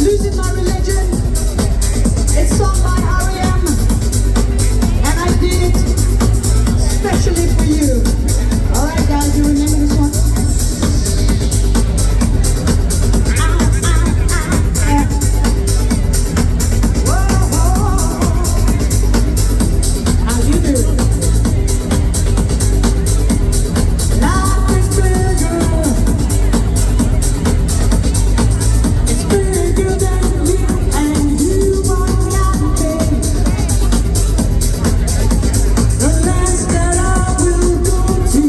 Losing My Religion. It's sung by R.E.M. and I did it especially for you. Alright guys, you remember this one? How you doing? Life is bigger. It's bigger than you and you want nothing. The last that I will go to,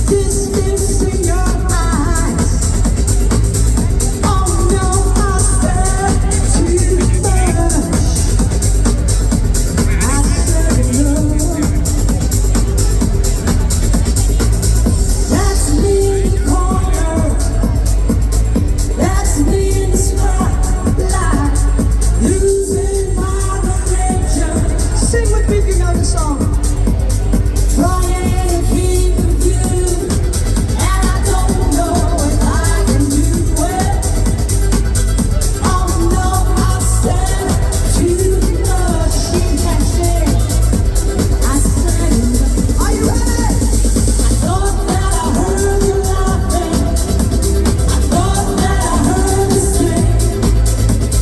distance in your eyes. Oh no, I said too much. I said no. That's me in the corner. That's me in the spotlight, losing my religion. Sing with me if you know the song. Trying to keep with you, and I don't know if I can do it. Oh no, I said too much. You can't sing. I said enough. Are you ready? I thought that I heard you laughing. I thought that I heard you sing.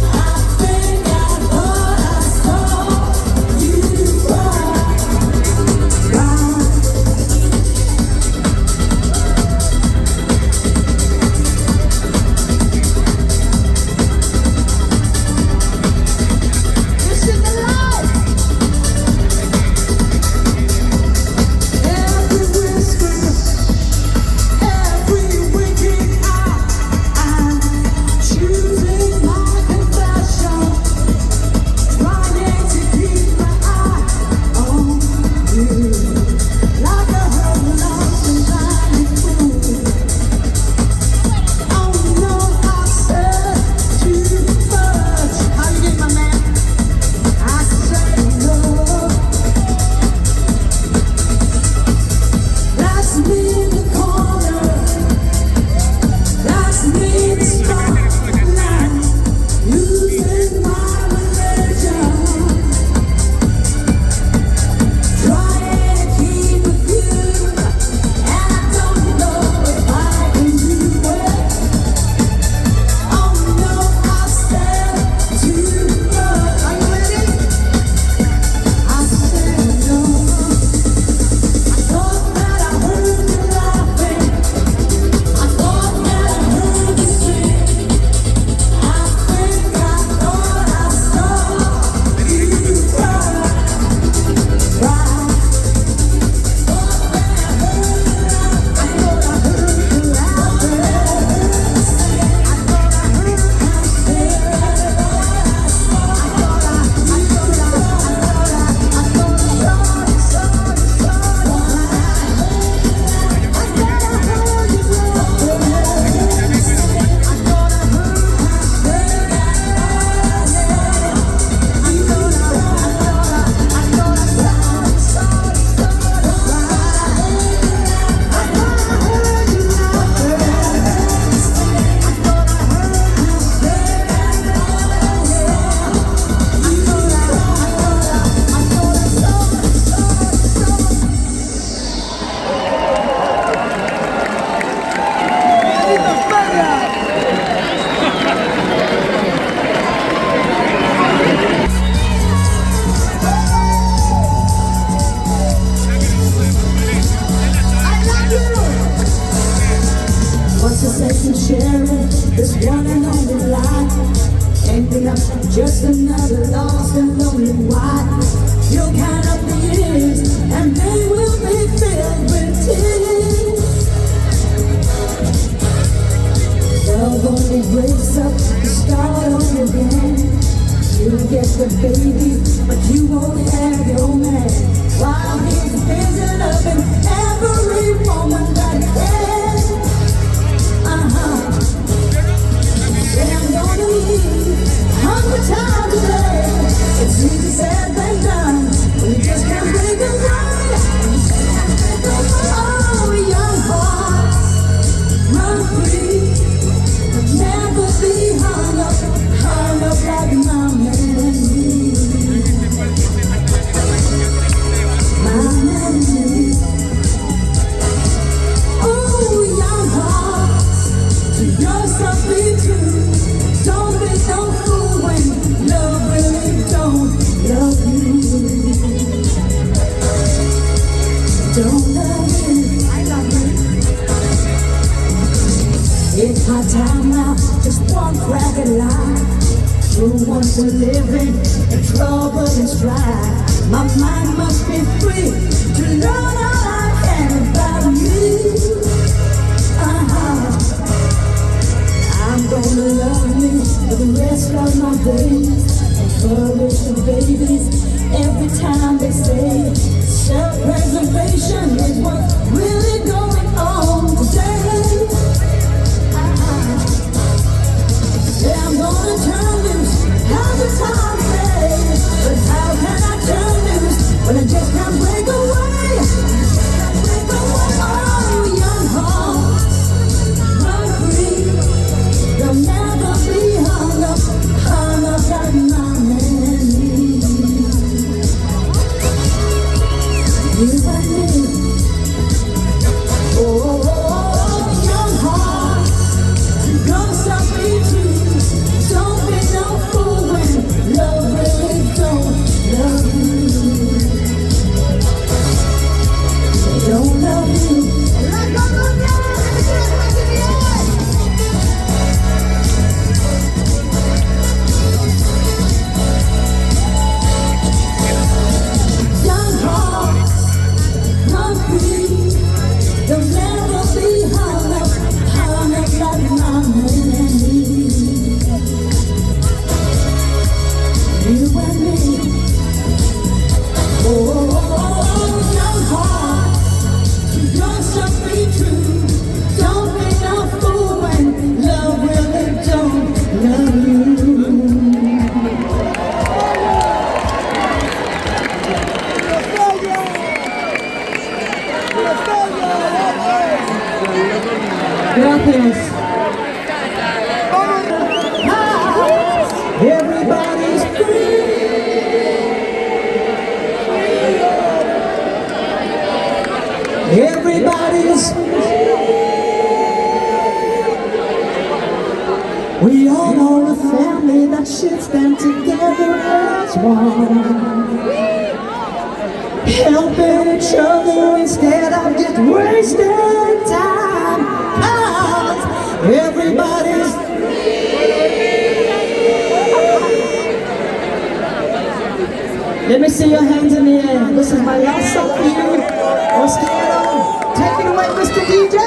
I think I thought I saw you cry. This is the life. Every whisper, every winking eye, I'm choosing my confession, trying to keep my eye on you, like a hurt lost and blinded fool. Oh no, I said too much. How you doing, my man? I said no. That's me in the corner. That's me in the spotlight, losing my religion. Trying to keep with you, and I don't know if I can do it. Oh no, I said too much. Are you ready? I said no. I thought that I heard you laughing. I thought that I heard you sing. I think I thought I saw you cry. What's the sense in sharing this one and only life? Ending up just another lost and lonely wife. You'll count up the years and they will be filled with tears. Love only wakes up to start over again. You'll get the baby, but you won't have your man. While he's busy loving every moment that he can. Say I'm gonna leave 100 times a day. It's easy said than done. We just can't break the run. Oh, young hearts, run free, but never be hung up. used to living in trouble and strife. My mind must be free to learn all I can about you. I'm gonna love you for the rest of my days and flourish the babies every time they say self-preservation is what's really going on today. Yeah, I'm gonna turn loose every time I say, but how can I turn loose when I just can't break away? Break away, oh, young hearts, run free. They'll never be hung up like my memory. You and me. Oh, young heart, don't stop me too. Don't be no fool when love really don't love you. Don't love you. Young hearts, run free. They'll never be hung up like my memory. You and me. Oh, young heart, don't stop be true. Don't be no fool when love really don't love you. Gracias. Everybody's free. Everybody's free. We all know a family that should stand together as one, helping each other instead of just wasting time. 'Cause everybody's Let me see your hands in the air. This is my last song for you. Let's get it on. Take it away, Mr. DJ.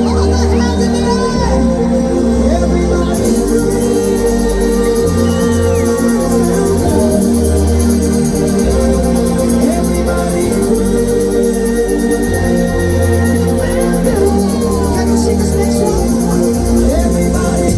All the hands in the air. Everybody. Everybody. Can you sing this next one? Everybody.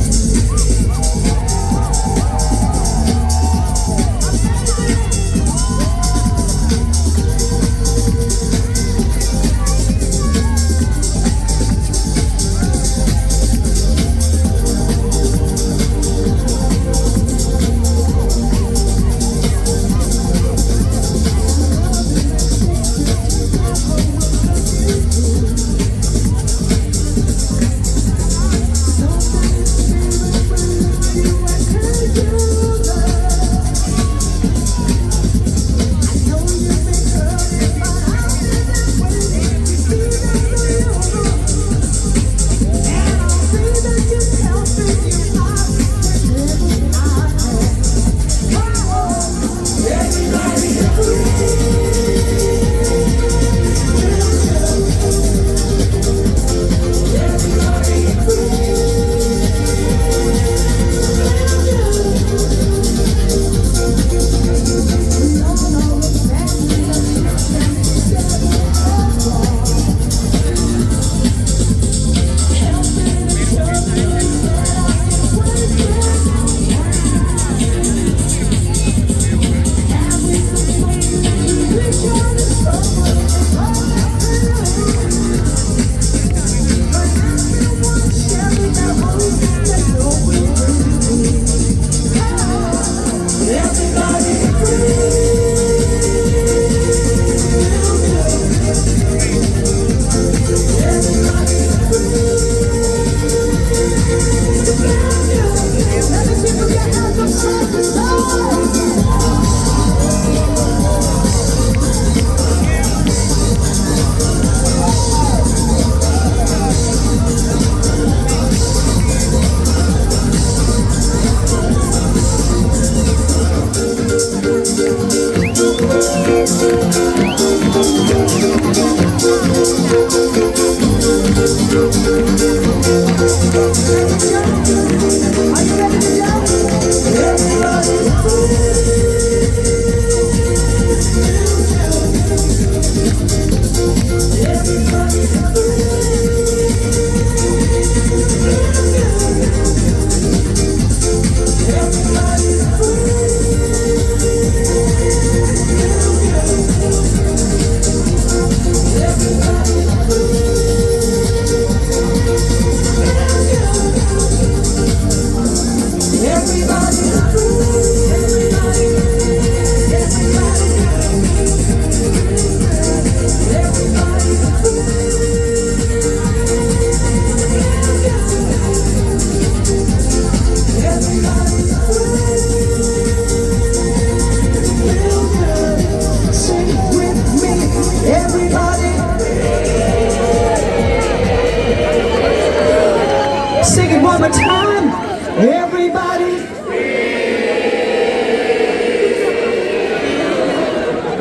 Sing it one more time. Everybody.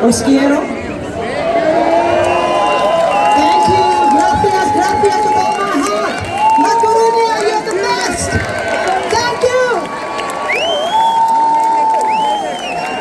Os quiero.